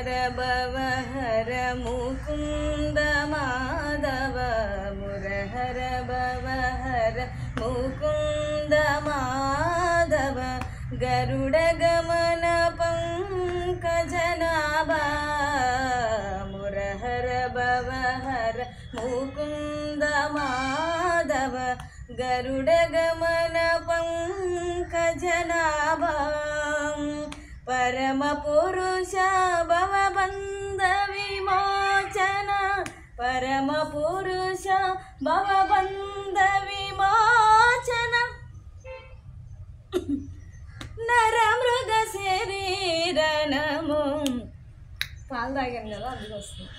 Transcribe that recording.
మురహర భవహర ముకుంద మాధవ మురహర భవహర ముకుంద మాధవ గరుడ గమన పంకజనాభా మురహర భవహర ముకుంద మాధవ గరుడ గమన పంకజనాభా పరమ పురుష భవబంధ విమోచన పరమ పురుష భవబంధ విమోచన నర మృగ శరీరనము పాలు తాగాను కదా అది వస్తుంది.